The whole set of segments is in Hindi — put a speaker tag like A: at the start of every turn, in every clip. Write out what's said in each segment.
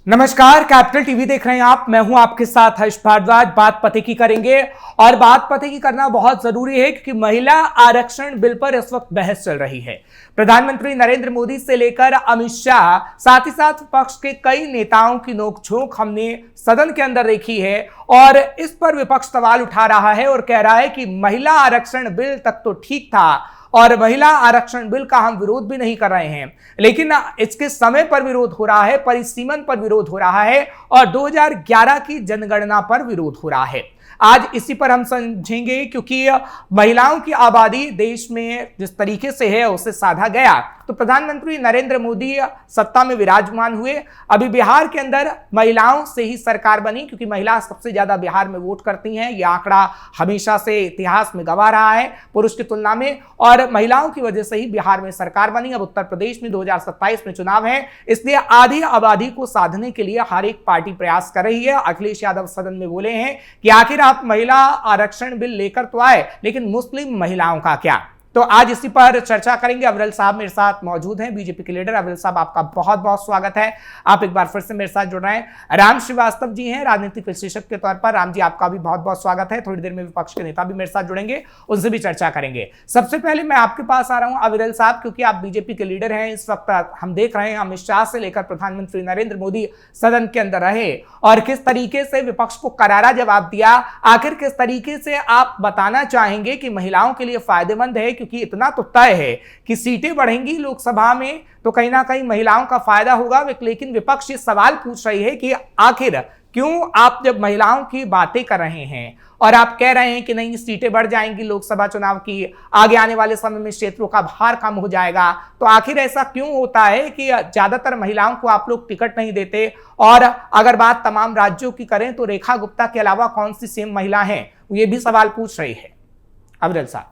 A: नमस्कार, कैपिटल टीवी देख रहे हैं आप। मैं हूं आपके साथ हर्ष भारद्वाज। बात पते की करेंगे और बात पते की करना बहुत जरूरी है क्योंकि महिला आरक्षण बिल पर इस वक्त बहस चल रही है। प्रधानमंत्री नरेंद्र मोदी से लेकर अमित शाह, साथ ही साथ विपक्ष के कई नेताओं की नोकझोंक हमने सदन के अंदर देखी है और इस पर विपक्ष सवाल उठा रहा है और कह रहा है कि महिला आरक्षण बिल तक तो ठीक था और महिला आरक्षण बिल का हम विरोध भी नहीं कर रहे हैं, लेकिन इसके समय पर विरोध हो रहा है, परिसीमन पर विरोध हो रहा है और 2011 की जनगणना पर विरोध हो रहा है। आज इसी पर हम समझेंगे क्योंकि महिलाओं की आबादी देश में जिस तरीके से है उसे साधा गया तो प्रधानमंत्री नरेंद्र मोदी सत्ता में विराजमान हुए। अभी बिहार के अंदर महिलाओं से ही सरकार बनी क्योंकि महिला सबसे ज्यादा बिहार में वोट करती हैं। यह आंकड़ा हमेशा से इतिहास में गवाह रहा है पुरुष की तुलना में, और महिलाओं की वजह से ही बिहार में सरकार बनी। अब उत्तर प्रदेश में 2027 में चुनाव है, इसलिए आधी आबादी को साधने के लिए हर एक पार्टी प्रयास कर रही है। अखिलेश यादव सदन में बोले हैं कि आखिर आप महिला आरक्षण बिल लेकर तो आए, लेकिन मुस्लिम महिलाओं का क्या? तो आज इसी पर चर्चा करेंगे। अविरल साहब मेरे साथ मौजूद हैं, बीजेपी के लीडर। अविरल साहब, आपका बहुत बहुत स्वागत है। आप एक बार फिर से मेरे साथ जुड़ रहे हैं। राम श्रीवास्तव जी हैं, राजनीतिक विश्लेषक के तौर पर। राम जी, आपका भी बहुत बहुत स्वागत है। थोड़ी देर में विपक्ष के नेता भी मेरे साथ जुड़ेंगे, उनसे भी चर्चा करेंगे। सबसे पहले मैं आपके पास आ रहा हूं अविरल साहब, क्योंकि आप बीजेपी के लीडर हैं। इस वक्त हम देख रहे हैं अमित शाह से लेकर प्रधानमंत्री नरेंद्र मोदी सदन के अंदर रहे और किस तरीके से विपक्ष को करारा जवाब दिया। आखिर किस तरीके से आप बताना चाहेंगे कि महिलाओं के लिए फायदेमंद है, क्योंकि इतना तो तय है कि सीटें बढ़ेंगी लोकसभा में तो कहीं ना कहीं महिलाओं का फायदा होगा, लेकिन विपक्ष ये सवाल पूछ रही है कि आखिर क्यों आप जब महिलाओं की बातें कर रहे हैं और आप कह रहे हैं कि नहीं सीटें बढ़ जाएंगी लोकसभा चुनाव की, आगे आने वाले समय में क्षेत्रों का भार कम हो जाएगा, तो आखिर ऐसा क्यों होता है कि ज्यादातर महिलाओं को आप लोग टिकट नहीं देते? और अगर बात तमाम राज्यों की करें तो रेखा गुप्ता के अलावा कौन सी सेम महिला है, ये भी सवाल पूछ रही है। अविरल साहब।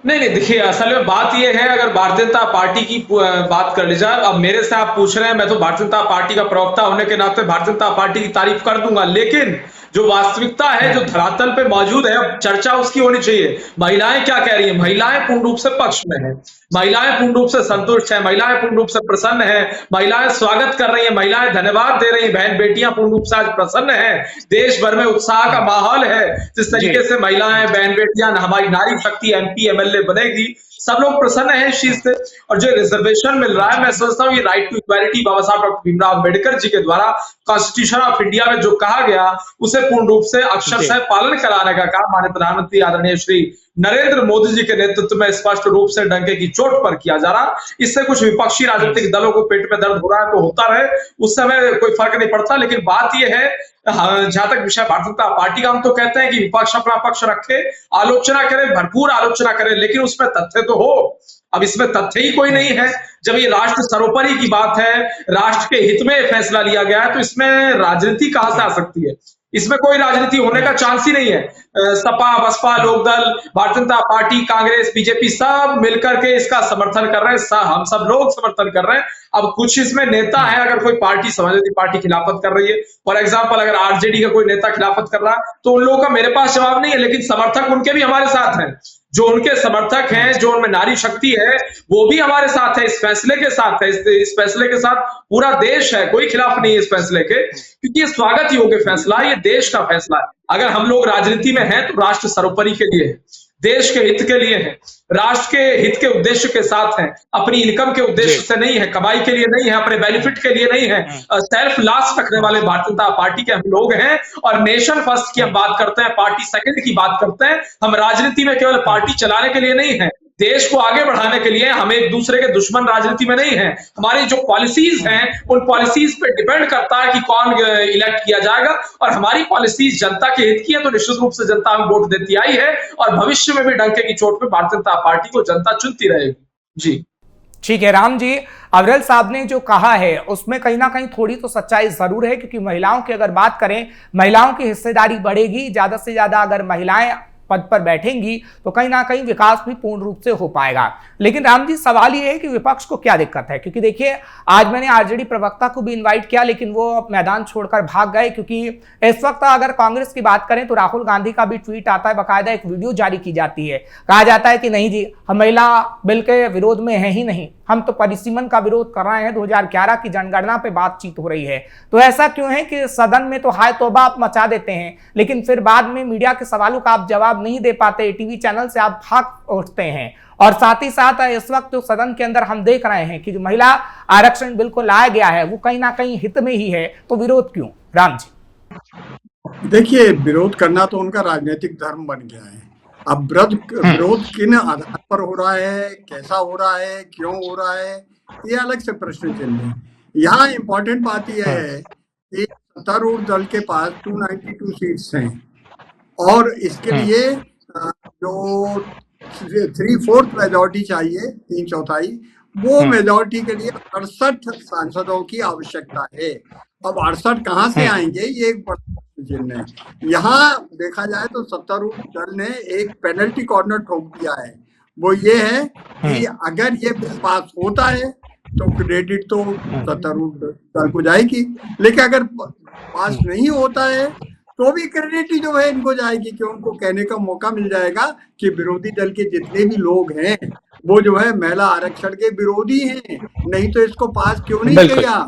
B: नहीं, देखिए, असल में बात यह है, अगर भारतीय जनता पार्टी की बात कर ली जाए, अब मेरे से आप पूछ रहे हैं, मैं तो भारतीय जनता पार्टी का प्रवक्ता होने के नाते भारतीय जनता पार्टी की तारीफ कर दूंगा, लेकिन जो वास्तविकता है, जो धरातल पे मौजूद है, अब चर्चा उसकी होनी चाहिए। महिलाएं क्या कह रही हैं? महिलाएं पूर्ण रूप से पक्ष में है, महिलाएं पूर्ण रूप से संतुष्ट है, महिलाएं पूर्ण रूप से प्रसन्न है, महिलाएं स्वागत कर रही हैं, महिलाएं धन्यवाद दे रही हैं, बहन बेटियां पूर्ण रूप से आज प्रसन्न है। देश भर में उत्साह का माहौल है। जिस तरीके से महिलाएं, बहन बेटियां, हमारी नारी शक्ति एमपी एमएलए बनेगी, सब लोग प्रसन्न हैं इस चीज से। और जो रिजर्वेशन मिल रहा है, मैं सोचता हूँ ये राइट टू इक्वालिटी बाबा साहब डॉक्टर भीमराव अम्बेडकर जी के द्वारा कॉन्स्टिट्यूशन ऑफ इंडिया में जो कहा गया, उसे पूर्ण रूप से अक्षरशः पालन कराने का काम माननीय प्रधानमंत्री आदरणीय श्री नरेंद्र मोदी जी के नेतृत्व में स्पष्ट रूप से डंके की चोट पर किया जा रहा। इससे कुछ विपक्षी राजनीतिक दलों को पेट में दर्द हो रहा है तो होता रहे, उस समय कोई फर्क नहीं पड़ता। लेकिन बात यह है, जहां तक विषय भारतीय जनता पार्टी का, हम तो कहते हैं कि विपक्ष अपना पक्ष रखे, आलोचना करे, भरपूर आलोचना करे, लेकिन उसमें तथ्य तो हो। अब इसमें तथ्य ही कोई नहीं है। जब ये राष्ट्र सर्वोपरि की बात है, राष्ट्र के हित में फैसला लिया गया है, तो इसमें राजनीति कहां से आ सकती है? इसमें कोई राजनीति होने का चांस ही नहीं है। सपा, बसपा, लोकदल, भारतीय जनता पार्टी, कांग्रेस, बीजेपी सब मिलकर के इसका समर्थन कर रहे हैं, हम सब लोग समर्थन कर रहे हैं। अब कुछ इसमें नेता है, अगर कोई पार्टी, समाजवादी पार्टी खिलाफत कर रही है, फॉर एग्जांपल अगर आरजेडी का कोई नेता खिलाफत कर रहा है, तो उन लोगों का मेरे पास जवाब नहीं है, लेकिन समर्थक उनके भी हमारे साथ हैं। जो उनके समर्थक हैं, जो उनमें नारी शक्ति है, वो भी हमारे साथ है, इस फैसले के साथ है। इस फैसले के साथ पूरा देश है, कोई खिलाफ नहीं है इस फैसले के, क्योंकि ये स्वागत योग्य फैसला है, ये देश का फैसला है। अगर हम लोग राजनीति में हैं तो राष्ट्र सर्वोपरि के लिए है, देश के हित के लिए है, राष्ट्र के हित के उद्देश्य के साथ है, अपनी इनकम के उद्देश्य से नहीं है, कमाई के लिए नहीं है, अपने बेनिफिट के लिए नहीं है। सेल्फ लॉस रखने वाले भारतीय जनता पार्टी के हम लोग हैं और नेशन फर्स्ट की हम बात करते हैं, पार्टी सेकंड की बात करते हैं। हम राजनीति में केवल पार्टी चलाने के लिए नहीं है, देश को आगे बढ़ाने के लिए। हम एक दूसरे के दुश्मन राजनीति में नहीं है। हमारी जो पॉलिसीज हैं, उन पॉलिसीज पे डिपेंड करता है कि कौन इलेक्ट किया जाएगा, और हमारी पॉलिसीज जनता के हित की है, तो निश्चित रूप से जनता हमें वोट देती आई है और भविष्य में भी डंके की चोट पे भारतीय जनता पार्टी को जनता चुनती रहेगी। जी
A: ठीक है राम जी, अविरल साहब ने जो कहा है उसमें कहीं ना कहीं थोड़ी तो सच्चाई जरूर है, क्योंकि महिलाओं की अगर बात करें, महिलाओं की हिस्सेदारी बढ़ेगी, ज्यादा से ज्यादा अगर महिलाएं पद पर बैठेंगी तो कहीं ना कहीं विकास भी पूर्ण रूप से हो पाएगा। लेकिन राम जी, सवाल ये है कि विपक्ष को क्या दिक्कत है, क्योंकि देखिए आज मैंने आरजेडी प्रवक्ता को भी इनवाइट किया लेकिन वो मैदान छोड़कर भाग गए, क्योंकि इस वक्त अगर कांग्रेस की बात करें तो राहुल गांधी का भी ट्वीट आता है, बाकायदा एक वीडियो जारी की जाती है, कहा जाता है कि नहीं जी, हम महिला बिल के विरोध में है ही नहीं, हम तो परिसीमन का विरोध कर रहे हैं, 2011 की जनगणना पे बातचीत हो रही है। तो ऐसा क्यों है कि सदन में तो हाय तौबा आप मचा देते हैं लेकिन फिर बाद में मीडिया के सवालों का आप जवाब नहीं दे पाते, टीवी चैनल से आप भाग उठते हैं। और साथ ही साथ इस वक्त जो सदन के अंदर हम देख रहे हैं कि जो महिला आरक्षण बिल को लाया गया है वो कहीं ना कहीं हित में ही है, तो विरोध क्यों? राम जी,
C: देखिए, विरोध करना तो उनका राजनीतिक धर्म बन गया है। अब विरोध किन आधार पर हो रहा है, कैसा हो रहा है, क्यों हो रहा है, ये अलग से प्रश्न चिन्ह है। यहाँ इम्पोर्टेंट बात यह है कि सत्तारूढ़ दल के पास 292 सीट्स हैं और इसके लिए जो 3/4 मेजॉरिटी चाहिए, 3/4, वो मेजॉरिटी के लिए 68 सांसदों की आवश्यकता है। अब 68 कहाँ से आएंगे, ये एक बड़ा चिन्ह है। यहाँ देखा जाए तो सत्तारूढ़ दल ने एक पेनल्टी कॉर्नर ठोक दिया है, वो ये है कि अगर ये बिल पास होता है तो क्रेडिट तो सत्तारूढ़ दल को जाएगी, लेकिन अगर पास नहीं होता है तो भी क्रेडिट जो है इनको जाएगी, कि उनको कहने का मौका मिल जाएगा कि विरोधी दल के जितने भी लोग हैं वो जो है महिला आरक्षण के विरोधी हैं, नहीं तो इसको पास क्यों नहीं किया।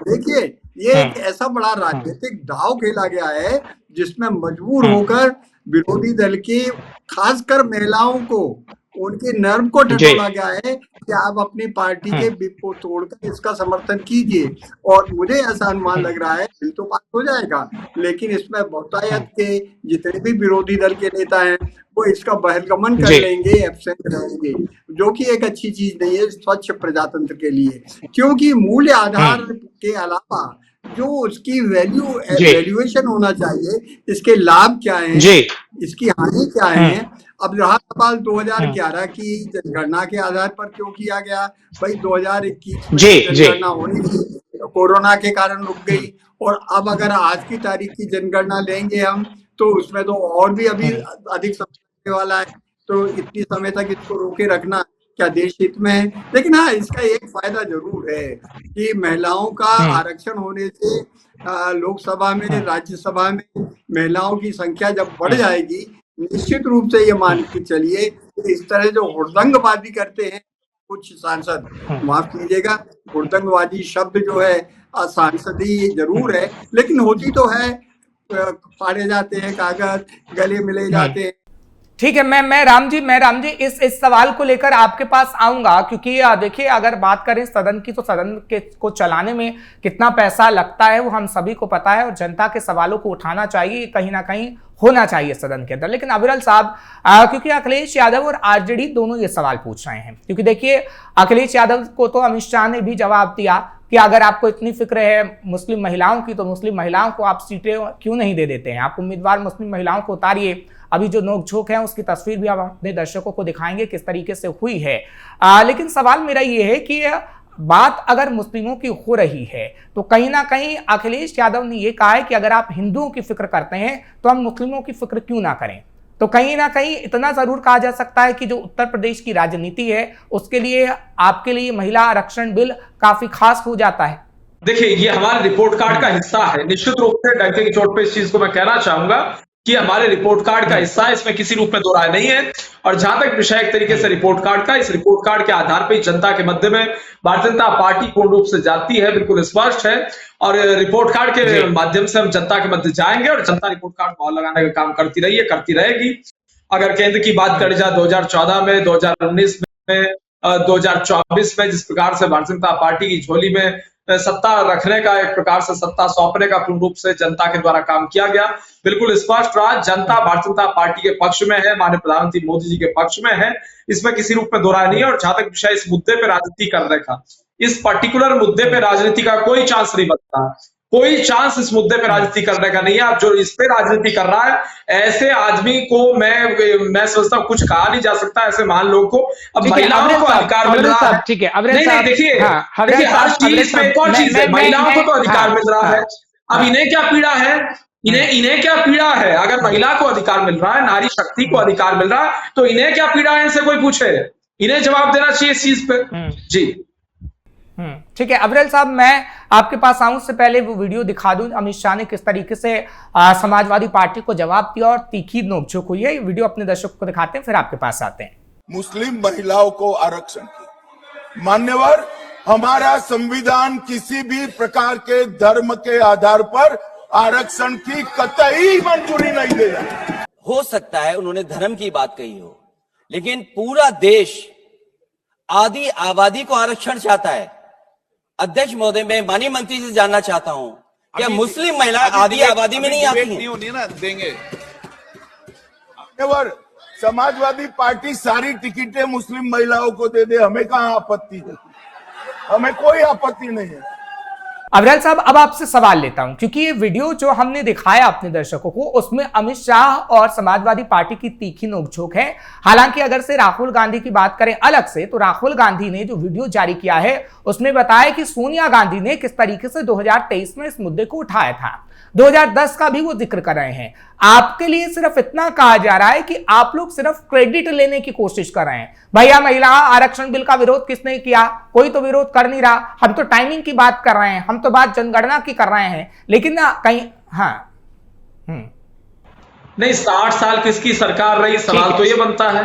C: देखिए, ये एक ऐसा बड़ा राजनीतिक दांव खेला गया है जिसमें मजबूर होकर विरोधी दल की, खासकर महिलाओं को, उनके नर्व को टटोला गया है कि आप अपनी पार्टी के विप को तोड़कर इसका समर्थन कीजिए। और मुझे ऐसा अनुमान लग रहा है बिल तो पास हो जाएगा, लेकिन इसमें बहुतायत के जितने भी विरोधी दल के नेता हैं वो इसका बहिर्गमन कर लेंगे, एब्सेंट रहेंगे, जो कि एक अच्छी चीज नहीं है स्वच्छ प्रजातंत्र के लिए, क्योंकि मूल्य आधार के अलावा जो उसकी वैल्यूएशन होना चाहिए, इसके लाभ क्या हैं, इसकी हानि क्या है। अब रहा सवाल 2011 की जनगणना के आधार पर क्यों किया गया, भाई 2021 में जनगणना होनी थी, कोरोना के कारण रुक गई, और अब अगर आज की तारीख की जनगणना लेंगे हम तो उसमें तो और भी अभी अधिक समय लगने वाला है, तो इतनी समय तक इसको रोके रखना क्या देश हित में है। लेकिन हाँ, इसका एक फायदा जरूर है कि महिलाओं का आरक्षण होने से लोकसभा में, राज्यसभा में महिलाओं की संख्या जब बढ़ जाएगी, निश्चित रूप से ये मान के चलिए इस तरह जो हुड़दंगबाजी करते हैं कुछ सांसद, माफ कीजिएगा, हुड़दंगबाजी शब्द जो है सांसदी जरूर है, लेकिन होती तो है, फाड़े जाते हैं कागज, गले मिले जाते हैं।
A: ठीक है, मैं राम जी इस सवाल को लेकर आपके पास आऊंगा, क्योंकि देखिए अगर बात करें सदन की तो सदन के को चलाने में कितना पैसा लगता है वो हम सभी को पता है, और जनता के सवालों को उठाना चाहिए, कहीं ना कहीं होना चाहिए सदन के अंदर। लेकिन अविरल साहब, क्योंकि अखिलेश यादव और आरजेडी दोनों ये सवाल पूछ रहे हैं, क्योंकि देखिए अखिलेश यादव को तो अमित शाह ने भी जवाब दिया कि अगर आपको इतनी फिक्र है मुस्लिम महिलाओं की तो मुस्लिम महिलाओं को आप सीटें क्यों नहीं दे देते हैं, आप उम्मीदवार मुस्लिम महिलाओं को उतारिए। अभी जो नोकझोंक है उसकी तस्वीर भी आप अपने दर्शकों को दिखाएंगे किस तरीके से हुई है। लेकिन सवाल मेरा ये है कि बात अगर मुस्लिमों की हो रही है तो कहीं ना कहीं अखिलेश यादव ने यह कहा है कि अगर आप हिंदुओं की फिक्र करते हैं तो हम मुस्लिमों की फिक्र क्यों ना करें। तो कहीं ना कहीं इतना जरूर कहा जा सकता है कि जो उत्तर प्रदेश की राजनीति है उसके लिए आपके लिए महिला आरक्षण बिल काफी खास हो जाता है।
B: देखिए, ये हमारे रिपोर्ट कार्ड का हिस्सा है, निश्चित रूप से डंके की चोट पे इस चीज को मैं कहना चाहूंगा कि हमारे रिपोर्ट कार्ड का हिस्सा है, इसमें किसी रूप में दो राय नहीं है। और जहां तक विषय एक तरीके से रिपोर्ट कार्ड का, इस रिपोर्ट कार्ड के आधार पर जनता के मध्य में भारतीय जनता पार्टी पूर्ण रूप से जाती है, बिल्कुल स्पष्ट है। और रिपोर्ट कार्ड के माध्यम से हम जनता के मध्य जाएंगे और जनता रिपोर्ट कार्ड मोहर लगाने का काम करती रही है, करती रहेगी। अगर केंद्र की बात करी जाए 2014 में, 2019 में, 2024 में जिस प्रकार से भारतीय जनता पार्टी की झोली में सत्ता रखने का, एक प्रकार से सत्ता सौंपने का पूर्ण रूप से जनता के द्वारा काम किया गया, बिल्कुल स्पष्ट रहा। जनता भारतीय जनता पार्टी के पक्ष में है, माननीय प्रधानमंत्री मोदी जी के पक्ष में है, इसमें किसी रूप में दो राय नहीं है। और जहां तक विषय इस मुद्दे पे राजनीति करने का, इस पर्टिकुलर मुद्दे पे राजनीति का कोई चांस नहीं बनता, कोई चांस इस मुद्दे पे राजनीति करने का नहीं है। अब जो इस पे राजनीति कर रहा है, ऐसे आदमी को मैं समझता हूँ कुछ कहा नहीं जा सकता, ऐसे महान लोग को। अब महिलाओं को अधिकार मिल रहा है,
A: ठीक है,
B: नहीं देखिए हर चीज में एक और चीज है, महिलाओं को तो अधिकार मिल रहा है। अब इन्हें क्या पीड़ा है, इन्हें इन्हें क्या पीड़ा है? अगर महिला को अधिकार मिल रहा है, नारी शक्ति को अधिकार मिल रहा है, तो इन्हें क्या पीड़ा है? इनसे कोई पूछे, इन्हें जवाब देना चाहिए इस चीज पे। जी
A: ठीक है अविरल साहब, मैं आपके पास आऊं उससे पहले वो वीडियो दिखा दूं अमित शाह ने किस तरीके से समाजवादी पार्टी को जवाब दिया और तीखी नोकझोंक हुई है। ये वीडियो अपने दर्शकों को दिखाते हैं, फिर आपके पास आते हैं।
D: मुस्लिम महिलाओं को आरक्षण की मान्यवर, हमारा संविधान किसी भी प्रकार के धर्म के आधार पर आरक्षण की कतई मंजूरी नहीं देगा।
E: हो सकता है उन्होंने धर्म की बात कही हो, लेकिन पूरा देश आदि आबादी को आरक्षण चाहता है। अध्यक्ष महोदय, मैं माननीय मंत्री से जानना चाहता हूं क्या मुस्लिम महिला आदि आबादी में नहीं आती हैं?
D: नहीं होनी ना, देंगे। समाजवादी पार्टी सारी टिकटें मुस्लिम महिलाओं को दे दे, हमें कहां आपत्ति है? हमें कोई आपत्ति नहीं है।
A: अविरल साहब, अब आपसे सवाल लेता हूं, क्योंकि ये वीडियो जो हमने दिखाया अपने दर्शकों को, उसमें अमित शाह और समाजवादी पार्टी की तीखी नोकझोंक है। हालांकि अगर से राहुल गांधी की बात करें अलग से, तो राहुल गांधी ने जो वीडियो जारी किया है उसमें बताया कि सोनिया गांधी ने किस तरीके से 2023 में इस मुद्दे को उठाया था। 2010 का भी वो जिक्र कर रहे हैं। आपके लिए सिर्फ इतना कहा जा रहा है कि आप लोग सिर्फ क्रेडिट लेने की कोशिश कर रहे हैं। भैया, महिला आरक्षण बिल का विरोध किसने किया? कोई तो विरोध कर नहीं रहा। हम तो टाइमिंग की बात कर रहे हैं, हम तो बात जनगणना की कर रहे हैं, लेकिन ना कहीं
B: नहीं, 60 साल किसकी सरकार रही, सवाल तो ये बनता है।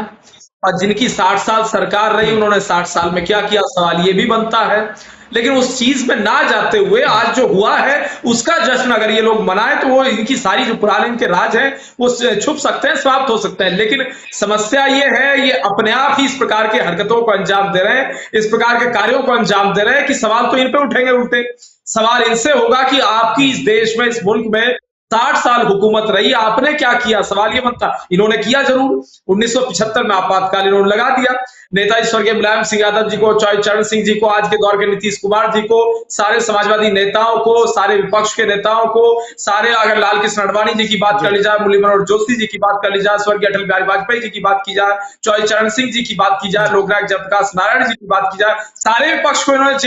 B: और जिनकी 60 साल सरकार रही, उन्होंने 60 साल में क्या किया, सवाल ये भी बनता है। लेकिन उस चीज में ना जाते हुए आज जो हुआ है उसका जश्न अगर ये लोग मनाए, तो वो इनकी सारी जो पुराने इनके राज हैं वो छुप सकते हैं, समाप्त हो सकते हैं। लेकिन समस्या ये है, ये अपने आप ही इस प्रकार की हरकतों को अंजाम दे रहे हैं, इस प्रकार के कार्यों को अंजाम दे रहे हैं कि सवाल तो इन पे उठेंगे उल्टे। सवाल इनसे होगा कि आपकी इस देश में, इस मुल्क में 60 साल हुकूमत रही, आपने क्या किया? सवाल ये बनता। इन्होंने किया जरूर, 1975 में आपातकाल इन्होंने लगा दिया। नेताजी स्वर्गीय मुलायम सिंह यादव जी को, चरण सिंह जी को, आज के दौर के नीतीश कुमार जी को, सारे समाजवादी नेताओं को, सारे विपक्ष के नेताओं को, सारे, अगर लाल कृष्ण आडवाणी जी की बात कर ली जाए, मुरली मनोहर जोशी जी की बात कर ली जाए, स्वर्गीय अटल बिहारी वाजपेयी जी की बात की जाए, चरण सिंह जी की बात की जाए, लोकनायक जयप्रकाश नारायण जी की बात की जाए, सारे विपक्ष को इन्होंने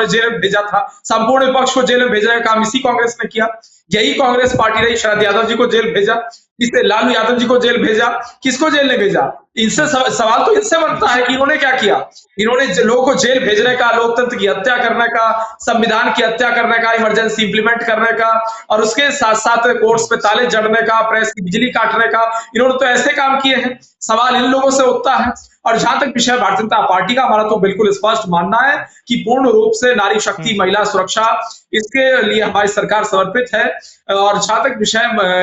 B: जेल में भेजा था। संपूर्ण विपक्ष को जेल में भेजने का काम इसी कांग्रेस ने किया। यही कांग्रेस पार्टी रही, शरद यादव जी को जेल भेजा, इससे लालू यादव जी को जेल भेजा। किसको जेल ने भेजा? इनसे सवाल तो इनसे बनता है कि इन्होंने क्या किया। इन्होंने लोगों को जेल भेजने का, लोकतंत्र की हत्या करने का, संविधान की हत्या करने का, इमरजेंसी इंप्लीमेंट करने का, और उसके साथ साथ कोर्ट्स पे ताले जड़ने का, प्रेस की बिजली काटने का, इन्होंने तो ऐसे काम किए हैं। सवाल इन लोगों से उठता है। और जहां तक विषय भारतीय जनता पार्टी का, हमारा तो बिल्कुल स्पष्ट मानना है कि पूर्ण रूप से नारी शक्ति, महिला सुरक्षा, इसके लिए हमारी सरकार समर्पित है। और जहां तक विषय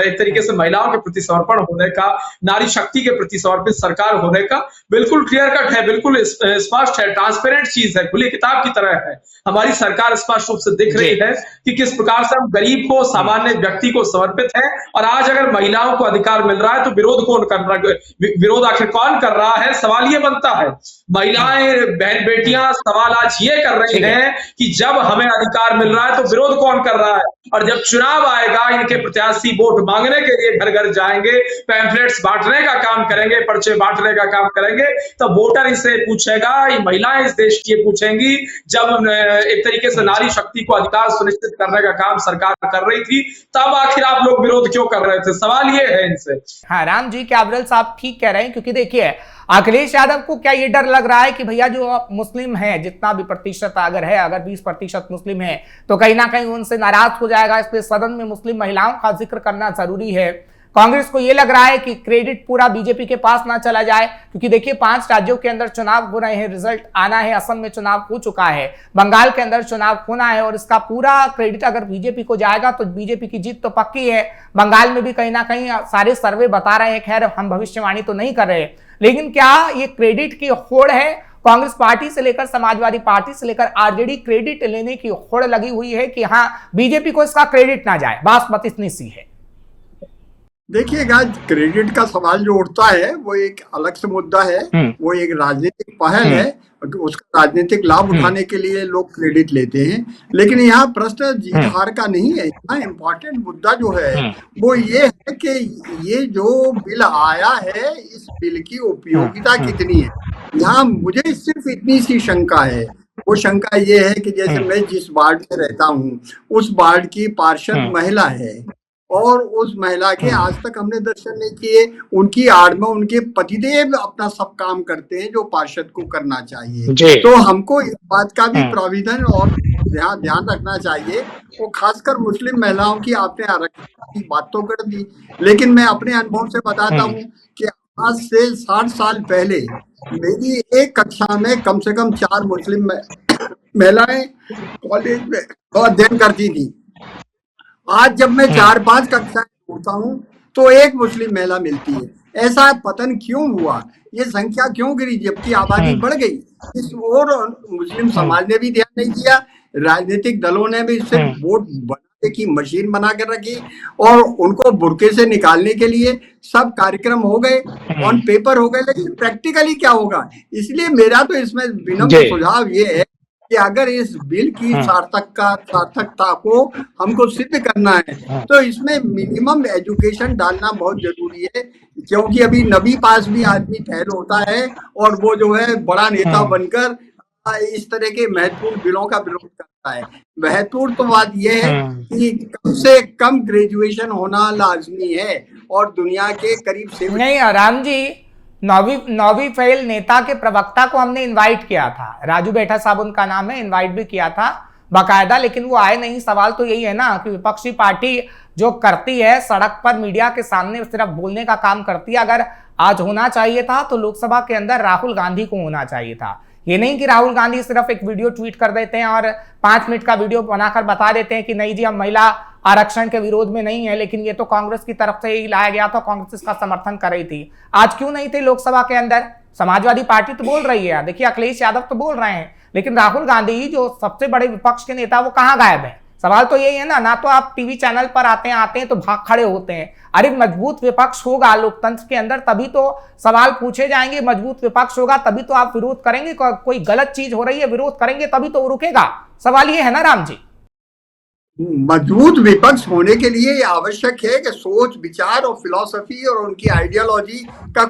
B: एक तरीके से महिलाओं के प्रति समर्पण होने का, नारी शक्ति के प्रति समर्पित सरकार होने का, बिल्कुल क्लियर कट है, बिल्कुल स्पष्ट है, ट्रांसपेरेंट चीज है, खुली किताब की तरह है। हमारी सरकार स्पष्ट रूप से दिख रही है कि किस प्रकार से हम गरीब को, सामान्य व्यक्ति को समर्पित है। और आज अगर महिलाओं को अधिकार मिल रहा है तो विरोध कौन कर रहा है? विरोध आखिर कौन कर रहा है? सवाल ये बनता है। महिलाएं, बहन बेटियां सवाल आज ये कर रही हैं कि जब हमें अधिकार मिल रहा है तो विरोध कौन कर रहा है? और जब चुनाव आएगा, इनके प्रत्याशी वोट मांगने के लिए घर घर जाएंगे, पैम्फलेट्स बांटने का काम करेंगे, पर्चे बांटने का काम करेंगे, तब वोटर इसे पूछेगा, ये महिलाएं इस देश की पूछेंगी, जब एक तरीके से नारी शक्ति को अधिकार सुनिश्चित करने का काम सरकार कर रही थी, तब आखिर आप लोग विरोध क्यों कर रहे थे? सवाल ये है इनसे।
A: हाँ राम जी, क्या अविरल साहब ठीक कह रहे हैं, क्योंकि देखिए अखिलेश यादव को क्या ये डर लग रहा है कि भैया जो मुस्लिम है, जितना भी प्रतिशत अगर है, अगर 20% मुस्लिम है, तो कहीं ना कहीं उनसे नाराज हो जाएगा, इसलिए सदन में मुस्लिम महिलाओं का जिक्र करना जरूरी है। कांग्रेस को यह लग रहा है कि क्रेडिट पूरा बीजेपी के पास ना चला जाए, क्योंकि देखिए 5 राज्यों के अंदर चुनाव हो रहे हैं, रिजल्ट आना है, असम में चुनाव हो चुका है, बंगाल के अंदर चुनाव होना है, और इसका पूरा क्रेडिट अगर बीजेपी को जाएगा तो बीजेपी की जीत तो पक्की है। बंगाल में भी कहीं ना कहीं सारे सर्वे बता रहे हैं, खैर हम भविष्यवाणी तो नहीं कर रहे, लेकिन क्या ये क्रेडिट की होड़ है? कांग्रेस पार्टी से लेकर समाजवादी पार्टी से लेकर आरजेडी क्रेडिट लेने की होड़ लगी हुई है कि हाँ बीजेपी को इसका क्रेडिट ना जाए, बात इतनी सी है।
C: देखिएगा, क्रेडिट का सवाल जो उठता है वो एक अलग से मुद्दा है, वो एक राजनीतिक पहल है, उसका राजनीतिक लाभ उठाने के लिए लोग क्रेडिट लेते हैं। लेकिन यहाँ प्रश्न जीत हार का नहीं है, यहाँ इम्पोर्टेंट मुद्दा जो है वो ये है कि ये जो बिल आया है, इस बिल की उपयोगिता कितनी है। यहाँ मुझे सिर्फ इतनी सी शंका है, वो शंका ये है कि जैसे मैं जिस वार्ड में रहता हूँ उस वार्ड की पार्षद महिला है, और उस महिला के आज तक हमने दर्शन नहीं किए। उनकी आड़ में उनके पतिदेव अपना सब काम करते हैं जो पार्षद को करना चाहिए। तो हमको इस बात का भी प्रोविजन और ध्यान रखना चाहिए। वो खासकर मुस्लिम महिलाओं की आपने आरक्षण की बात तो कर दी, लेकिन मैं अपने अनुभव से बताता हूँ कि आज से 60 साल पहले मेरी एक कक्षा में कम से कम 4 मुस्लिम महिलाएं कॉलेज में अध्ययन करती थी। आज जब मैं 4-5 कक्षाएं होता हूँ तो एक मुस्लिम महिला मिलती है। ऐसा पतन क्यों हुआ? ये संख्या क्यों गिरी जबकि आबादी बढ़ गई? इस और मुस्लिम समाज ने भी ध्यान नहीं दिया, राजनीतिक दलों ने भी सिर्फ वोट बनाने की मशीन बना कर रखी और उनको बुरके से निकालने के लिए सब कार्यक्रम हो गए, ऑन पेपर हो गए, लेकिन प्रैक्टिकली क्या होगा? इसलिए मेरा तो इसमें विनम्र सुझाव ये है कि अगर इस बिल की सार्थकता को हमको सिद्ध करना है तो इसमें मिनिमम एजुकेशन डालना बहुत जरूरी है, क्योंकि अभी 9वीं पास भी आदमी फेल होता है और वो जो है बड़ा नेता बनकर इस तरह के महत्वपूर्ण बिलों का विरोध करता है। महत्वपूर्ण तो बात यह है कि कम से कम ग्रेजुएशन होना लाजमी है और दुनिया के करीब
A: नहीं राम जी, 9वीं फेल नेता के प्रवक्ता को हमने इनवाइट किया था, राजू बेटा साहब उनका नाम है, इनवाइट भी किया था बाकायदा, लेकिन वो आए नहीं। सवाल तो यही है ना कि विपक्षी पार्टी जो करती है सड़क पर मीडिया के सामने सिर्फ बोलने का काम करती है। अगर आज होना चाहिए था तो लोकसभा के अंदर राहुल गांधी को होना चाहिए था। ये नहीं कि राहुल गांधी सिर्फ एक वीडियो ट्वीट कर देते हैं और 5 मिनट का वीडियो बनाकर बता देते हैं कि नहीं जी हम महिला आरक्षण के विरोध में नहीं है, लेकिन ये तो कांग्रेस की तरफ से ही लाया गया था, कांग्रेस इसका समर्थन कर रही थी। आज क्यों नहीं थे लोकसभा के अंदर? समाजवादी पार्टी तो बोल रही है, देखिए अखिलेश यादव तो बोल रहे हैं, लेकिन राहुल गांधी जो सबसे बड़े विपक्ष के नेता वो कहाँ गायब है? सवाल तो यही है ना तो आप टीवी चैनल पर आते हैं तो भाग खड़े होते हैं। अरे मजबूत विपक्ष होगा लोकतंत्र के अंदर तभी तो सवाल पूछे जाएंगे, मजबूत विपक्ष होगा तभी तो आप विरोध करेंगे, कोई गलत चीज हो रही है विरोध करेंगे तभी तो रुकेगा। सवाल ये है ना राम जी।
C: मजबूत विपक्ष होने के लिए आवश्यक है कि सोच विचार और फिलॉसफी और उनकी आइडियोलॉजी का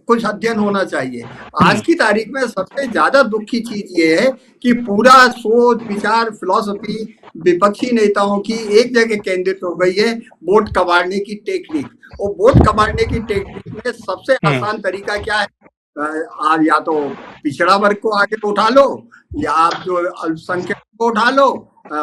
C: कुछ अध्ययन होना चाहिए। आज की तारीख में सबसे ज्यादा दुख की चीज ये है कि पूरा सोच विचार फिलॉसफी विपक्षी नेताओं की एक जगह केंद्रित हो गई है, वोट कबाड़ने की टेक्निक। और वोट कबाड़ने की टेक्निक में सबसे आसान तरीका क्या है? आप या तो पिछड़ा वर्ग को आगे उठा लो, या आप जो अल्पसंख्यक को उठा लो,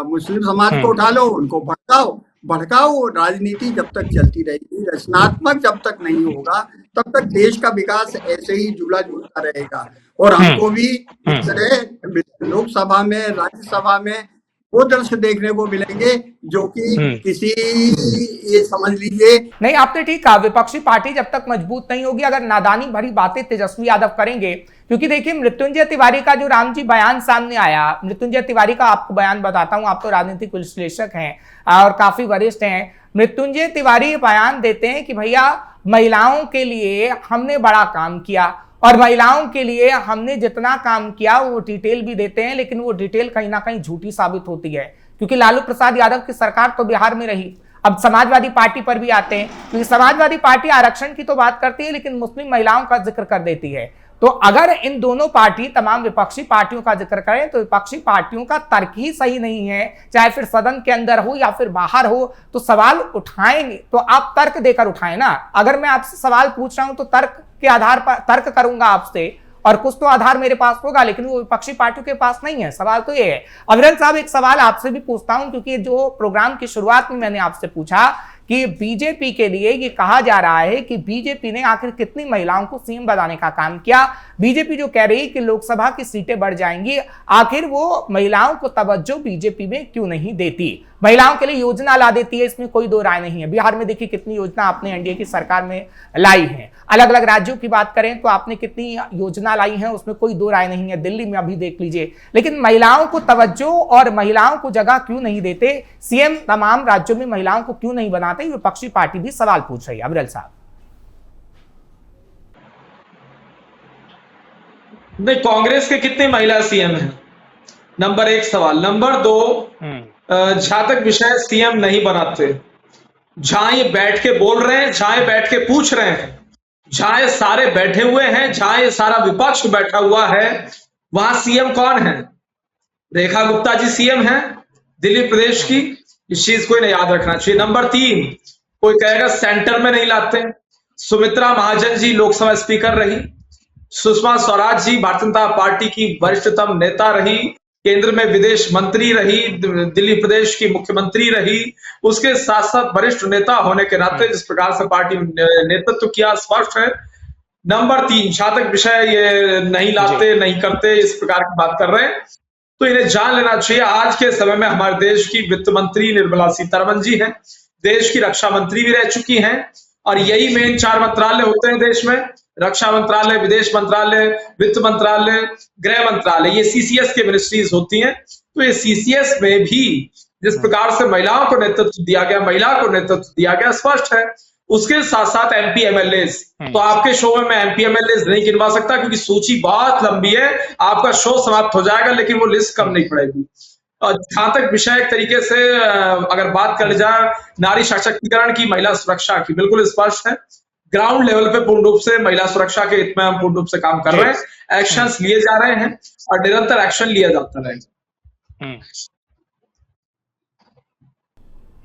C: मुस्लिम समाज को उठा लो, उनको भड़काओ। राजनीति जब तक चलती रहेगी, रचनात्मक जब तक नहीं होगा तब तक देश का विकास ऐसे ही झूला झूलता रहेगा। और हमको भी इस तरह लोकसभा में राज्यसभा में वो दृश्य देखने को मिलेंगे जो कि किसी ये समझ लीजिए
A: नहीं। आपने ठीक कहा, विपक्षी पार्टी जब तक मजबूत नहीं होगी, अगर नादानी भरी बातें तेजस्वी यादव करेंगे, क्योंकि देखिए मृत्युंजय तिवारी का जो राम जी बयान सामने आया, मृत्युंजय तिवारी का आपको बयान बताता हूं, आप तो राजनीतिक विश्लेषक हैं और काफी वरिष्ठ हैं। मृत्युंजय तिवारी बयान देते हैं कि भैया महिलाओं के लिए हमने बड़ा काम किया और महिलाओं के लिए हमने जितना काम किया वो डिटेल भी देते हैं, लेकिन वो डिटेल कहीं ना कहीं झूठी साबित होती है, क्योंकि लालू प्रसाद यादव की सरकार तो बिहार में रही। अब समाजवादी पार्टी पर भी आते हैं, क्योंकि समाजवादी पार्टी आरक्षण की तो बात करती है लेकिन मुस्लिम महिलाओं का जिक्र कर देती है। तो अगर इन दोनों पार्टी तमाम विपक्षी पार्टियों का जिक्र करें तो विपक्षी पार्टियों का तर्क ही सही नहीं है, चाहे फिर सदन के अंदर हो या फिर बाहर हो, तो सवाल उठाएंगे तो आप तर्क देकर उठाएं ना। अगर मैं आपसे सवाल पूछ रहा हूं तो तर्क के आधार पर तर्क करूंगा आपसे और कुछ तो आधार मेरे पास होगा, लेकिन वो विपक्षी पार्टियों के पास नहीं है। सवाल तो ये है। अविरल साहब एक सवाल आपसे भी पूछता हूं, क्योंकि जो प्रोग्राम की शुरुआत में मैंने आपसे पूछा कि बीजेपी के लिए ये कहा जा रहा है कि बीजेपी ने आखिर कितनी महिलाओं को सीएम बनाने का काम किया। बीजेपी जो कह रही है कि लोकसभा की सीटें बढ़ जाएंगी, आखिर वो महिलाओं को तवज्जो बीजेपी में क्यों नहीं देती? महिलाओं के लिए योजना ला देती है, इसमें कोई दो राय नहीं है। बिहार में देखिए कितनी योजना आपने एनडीए की सरकार में लाई है। अलग अलग राज्यों की बात करें तो आपने कितनी योजना लाई है, उसमें कोई दो राय नहीं है। दिल्ली में अभी देख लीजिए। लेकिन महिलाओं को तवज्जो और महिलाओं को जगह क्यों नहीं देते? सीएम तमाम राज्यों में महिलाओं को क्यों नहीं बनाते? विपक्षी पार्टी भी सवाल पूछ रही है। अविरल साहब
B: नहीं, कांग्रेस के कितने महिला सीएम हैं? नंबर 1 सवाल। नंबर 2, जहां तक विषय सीएम नहीं बनाते, जहां ये बैठ के बोल रहे हैं, जहां ये बैठ के पूछ रहे हैं, जहां ये सारे बैठे हुए हैं, जहां ये सारा विपक्ष बैठा हुआ है, वहां सीएम कौन है? रेखा गुप्ता जी सीएम हैं दिल्ली प्रदेश की, इस चीज को इन्हें याद रखना चाहिए। नंबर 3, कोई कहेगा सेंटर में नहीं लाते। सुमित्रा महाजन जी लोकसभा स्पीकर रही, सुषमा स्वराज जी भारतीय जनता पार्टी की वरिष्ठतम नेता रही, केंद्र में विदेश मंत्री रही, दिल्ली प्रदेश की मुख्यमंत्री रही, उसके साथ साथ वरिष्ठ नेता होने के नाते जिस प्रकार से पार्टी नेतृत्व किया स्पष्ट है। नंबर 3, जहां तक विषय ये नहीं लाते नहीं करते इस प्रकार की बात कर रहे हैं, तो इन्हें जान लेना चाहिए आज के समय में हमारे देश की वित्त मंत्री निर्मला सीतारमण जी हैं, देश की रक्षा मंत्री भी रह चुकी हैं, और यही मेन 4 मंत्रालय होते हैं देश में, रक्षा मंत्रालय, विदेश मंत्रालय, वित्त मंत्रालय, गृह मंत्रालय, ये सीसीएस के मिनिस्ट्रीज होती हैं। तो ये सीसीएस में भी जिस प्रकार से महिलाओं को नेतृत्व दिया गया, महिला को नेतृत्व दिया गया स्पष्ट है। उसके साथ साथ एमपी एमएलएज, तो आपके शो में मैं एमपी एमएलएज नहीं गिनवा सकता क्योंकि सूची बहुत लंबी है, आपका शो समाप्त हो जाएगा, लेकिन वो लिस्ट कम नहीं पड़ेगी। और जहां तक विषय एक तरीके से अगर बात कर जाए नारी सशक्तिकरण की, महिला सुरक्षा की, बिल्कुल स्पष्ट है, ग्राउंड लेवल पे पूर्ण रूप से महिला सुरक्षा के हित में हम पूर्ण रूप से काम कर रहे हैं, एक्शंस लिए जा रहे हैं और निरंतर एक्शन लिया जाता रहेगा।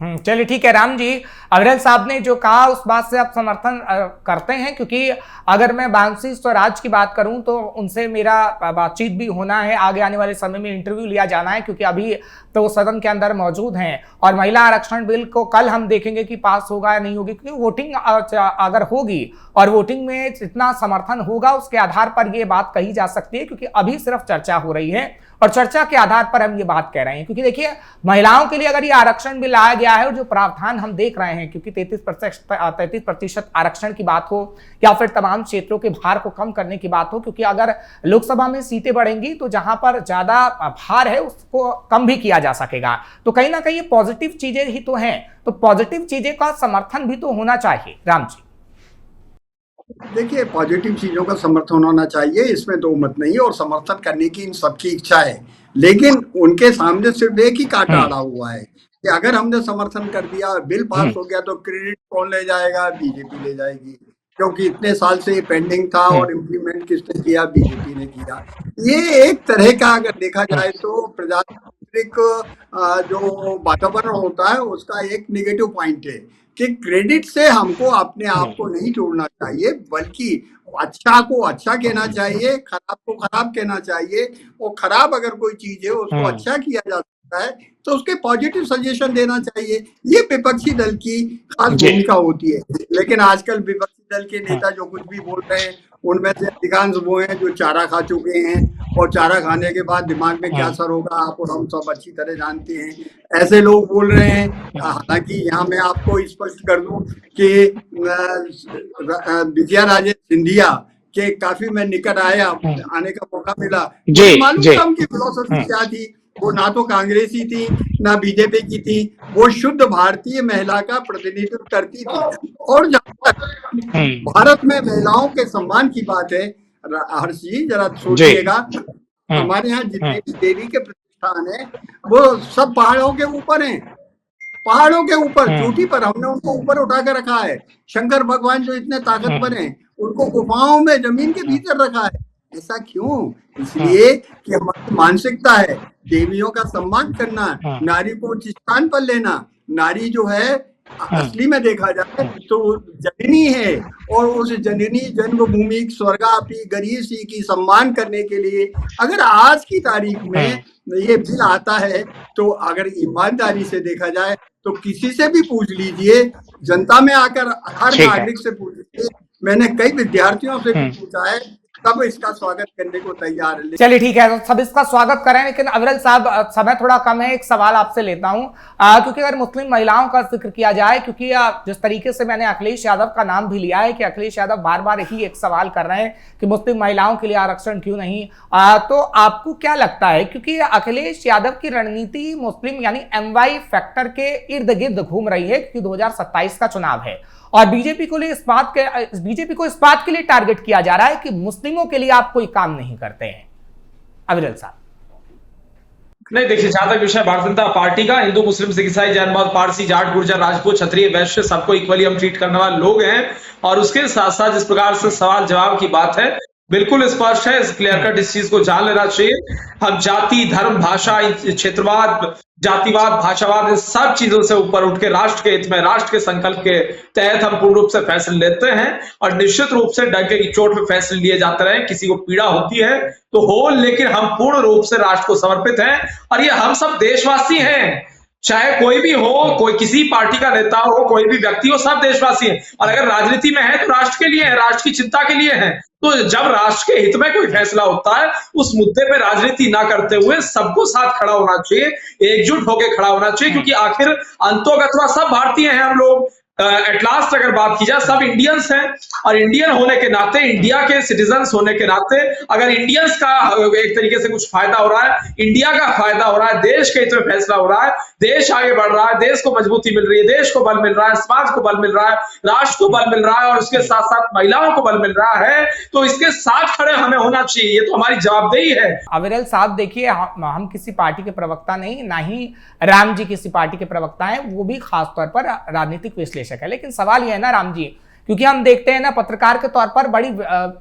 A: चलिए ठीक है राम जी, अविरल साहब ने जो कहा उस बात से आप समर्थन करते हैं, क्योंकि अगर मैं बांसी स्वराज की बात करूं तो उनसे मेरा बातचीत भी होना है, आगे आने वाले समय में इंटरव्यू लिया जाना है, क्योंकि अभी तो सदन के अंदर मौजूद हैं और महिला आरक्षण बिल को कल हम देखेंगे कि पास होगा या नहीं होगी, क्योंकि वोटिंग अगर होगी और वोटिंग में जितना समर्थन होगा उसके आधार पर यह बात कही जा सकती है, क्योंकि अभी सिर्फ चर्चा हो रही है और चर्चा के आधार पर हम ये बात कह रहे हैं। क्योंकि देखिए महिलाओं के लिए अगर ये आरक्षण बिल लाया गया है और जो प्रावधान हम देख रहे हैं, क्योंकि 33% आरक्षण की बात हो या फिर तमाम क्षेत्रों के भार को कम करने की बात हो, क्योंकि अगर लोकसभा में सीटें बढ़ेंगी तो जहां पर ज्यादा भार है उसको कम भी किया जा सकेगा, तो कहीं ना कहीं ये पॉजिटिव चीजें ही तो हैं, तो पॉजिटिव चीजें का समर्थन भी तो होना चाहिए। राम जी
C: देखिए, पॉजिटिव चीजों का समर्थन होना चाहिए, इसमें दो मत नहीं, और समर्थन करने की इन सबकी इच्छा है, लेकिन उनके सामने सिर्फ एक ही कांटा अड़ा हुआ है कि अगर हमने समर्थन कर दिया, बिल पास हो गया, तो क्रेडिट कौन ले जाएगा? बीजेपी ले जाएगी, क्योंकि इतने साल से ये पेंडिंग था और इम्प्लीमेंट किसने किया? बीजेपी ने किया। ये एक तरह का अगर देखा जाए तो प्रजातांत्रिक जो वातावरण होता है उसका एक नेगेटिव पॉइंट है कि क्रेडिट से हमको अपने आप को नहीं जोड़ना चाहिए, बल्कि अच्छा को अच्छा कहना चाहिए, खराब को खराब कहना चाहिए, और खराब अगर कोई चीज है उसको अच्छा किया जा सकता है तो उसके पॉजिटिव सजेशन देना चाहिए। ये विपक्षी दल की खास भूमिका होती है, लेकिन आजकल विपक्षी दल के नेता जो कुछ भी बोल रहे हैं उनमें से अधिकांश वो हैं जो चारा खा चुके हैं, और चारा खाने के बाद दिमाग में क्या असर होगा आप और हम सब अच्छी तरह जानते हैं। ऐसे लोग बोल रहे हैं, हालांकि यहाँ मैं आपको स्पष्ट कर दूं कि विजया राजे सिंधिया के काफी मैं निकट आने का मौका मिला, मालूम था उनकी फिलोसफी क्या थी। वो ना तो कांग्रेसी थी ना बीजेपी की थी, वो शुद्ध भारतीय महिला का प्रतिनिधित्व करती थी। और जब तक भारत में महिलाओं के सम्मान की बात है, हर्ष जी जरा सोचिएगा, हमारे यहाँ जितने भी देवी के प्रतिष्ठान है वो सब पहाड़ों के ऊपर हैं, पहाड़ों के ऊपर चोटी पर हमने उनको ऊपर उठा कर रखा है। शंकर भगवान जो इतने ताकतवर हैं उनको गुफाओं में जमीन के भीतर रखा है। ऐसा क्यों? इसलिए कि हमारी मानसिकता है देवियों का सम्मान करना, नारी को उच्च स्थान पर लेना। नारी जो है असली में देखा जाए तो जननी है, और उस जननी जन्मभूमि स्वर्गापि गरीयसी की सम्मान करने के लिए अगर आज की तारीख में ये बिल आता है तो अगर ईमानदारी से देखा जाए तो किसी से भी पूछ लीजिए, जनता में आकर हर नागरिक से पूछ लीजिए, मैंने कई विद्यार्थियों से भी पूछा है, सब इसका स्वागत करने को तैयार है।
A: चलिए ठीक है, सब इसका स्वागत करें, लेकिन अविरल साहब समय थोड़ा कम है, एक सवाल आपसे लेता हूं, क्योंकि अगर मुस्लिम महिलाओं का जिक्र किया जाए, क्योंकि जिस तरीके से मैंने अखिलेश यादव का नाम भी लिया है कि अखिलेश यादव बार बार ही एक सवाल कर रहे हैं कि मुस्लिम महिलाओं के लिए आरक्षण क्यों नहीं, तो आपको क्या लगता है, क्योंकि अखिलेश यादव की रणनीति मुस्लिम यानी MY फैक्टर के इर्द गिर्द घूम रही है, क्योंकि 2027 का चुनाव है और बीजेपी को इस बात के लिए टारगेट किया जा रहा है कि मुस्लिमों के लिए आप कोई काम नहीं करते हैं। अविरल साहब
B: नहीं, देखिए, जहां तक विषय भारतीय जनता पार्टी का, हिंदू मुस्लिम सिख ईसाई जैन बौद्ध पारसी जाट गुर्जर राजपूत क्षत्रिय वैश्य सबको इक्वली हम ट्रीट करने वाले लोग हैं, और उसके साथ साथ जिस प्रकार से सवाल जवाब की बात है बिल्कुल स्पष्ट है, क्लियर कट इस चीज को जान लेना चाहिए। हम जाति, धर्म, भाषा, क्षेत्रवाद, जातिवाद, भाषावाद, इन सब चीजों से ऊपर उठ के राष्ट्र के हित में, राष्ट्र के संकल्प के तहत हम पूर्ण रूप से फैसले लेते हैं और निश्चित रूप से डंके की चोट पे फैसले लिए जाते रहे। किसी को पीड़ा होती है तो हो, लेकिन हम पूर्ण रूप से राष्ट्र को समर्पित हैं और ये हम सब देशवासी हैं, चाहे कोई भी हो, कोई किसी पार्टी का नेता हो, कोई भी व्यक्ति हो, सब देशवासी हैं। और अगर राजनीति में है तो राष्ट्र के लिए है, राष्ट्र की चिंता के लिए है। तो जब राष्ट्र के हित में कोई फैसला होता है, उस मुद्दे पे राजनीति ना करते हुए सबको साथ खड़ा होना चाहिए, एकजुट होकर खड़ा होना चाहिए, क्योंकि आखिर अंतोगत्वा सब भारतीय हैं हम लोग। एट लास्ट अगर बात की जाए, सब इंडियंस हैं और इंडियन होने के नाते, इंडिया के सिटीजन्स होने के नाते, अगर इंडियंस का एक तरीके से कुछ फायदा हो रहा है, इंडिया का फायदा हो रहा है, देश के हित में फैसला हो रहा है, देश आगे बढ़ रहा है, देश को मजबूती मिल रही है, देश को बल मिल रहा है, समाज को बल मिल रहा है, राष्ट्र को बल मिल रहा है और उसके साथ साथ महिलाओं को बल मिल रहा है, तो इसके साथ खड़े हमें होना चाहिए। ये तो हमारी जवाबदेही है।
A: अविरल साहब, देखिए, हम किसी पार्टी के प्रवक्ता नहीं, ना ही राम जी किसी पार्टी के प्रवक्ता हैं, वो भी खासतौर पर राजनीतिक विश्लेषक है। लेकिन सवाल यह है ना राम जी, क्योंकि हम देखते हैं ना पत्रकार के तौर पर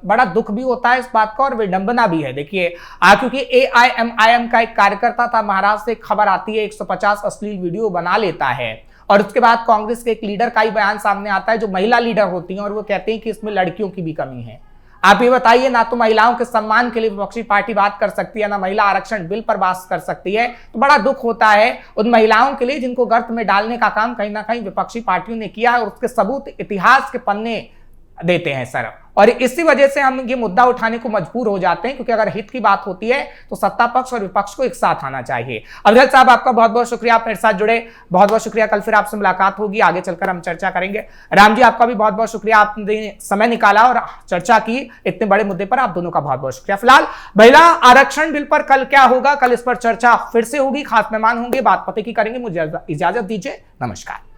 A: बड़ा दुख भी होता है इस बात का और विडंबना भी है। देखिए, क्योंकि AIMIM का एक कार्यकर्ता था महाराष्ट्र से, खबर आती है 150 अश्लील वीडियो बना लेता है और उसके बाद कांग्रेस के एक लीडर का ही बयान सामने आता है, जो महिला लीडर होती हैं, और वो कहते हैं कि इसमें लड़कियों की भी कमी है। आप ये बताइए, ना तो महिलाओं के सम्मान के लिए विपक्षी पार्टी बात कर सकती है, ना महिला आरक्षण बिल पर बात कर सकती है। तो बड़ा दुख होता है उन महिलाओं के लिए जिनको गर्त में डालने का काम कहीं ना कहीं विपक्षी पार्टियों ने किया है और उसके सबूत इतिहास के पन्ने देते हैं सर। और इसी वजह से हम ये मुद्दा उठाने को मजबूर हो जाते हैं, क्योंकि अगर हित की बात होती है तो सत्ता पक्ष और विपक्ष को एक साथ आना चाहिए। अविरल साहब, आपका बहुत बहुत शुक्रिया, आप मेरे साथ जुड़े, बहुत बहुत शुक्रिया। कल फिर आपसे मुलाकात होगी, आगे चलकर हम चर्चा करेंगे। राम जी, आपका भी बहुत बहुत शुक्रिया, आपने समय निकाला और चर्चा की इतने बड़े मुद्दे पर, आप दोनों का बहुत बहुत शुक्रिया। फिलहाल महिला आरक्षण बिल पर कल क्या होगा, कल इस पर चर्चा फिर से होगी, खास मेहमान होंगे, बात पते की करेंगे। मुझे इजाजत दीजिए, नमस्कार।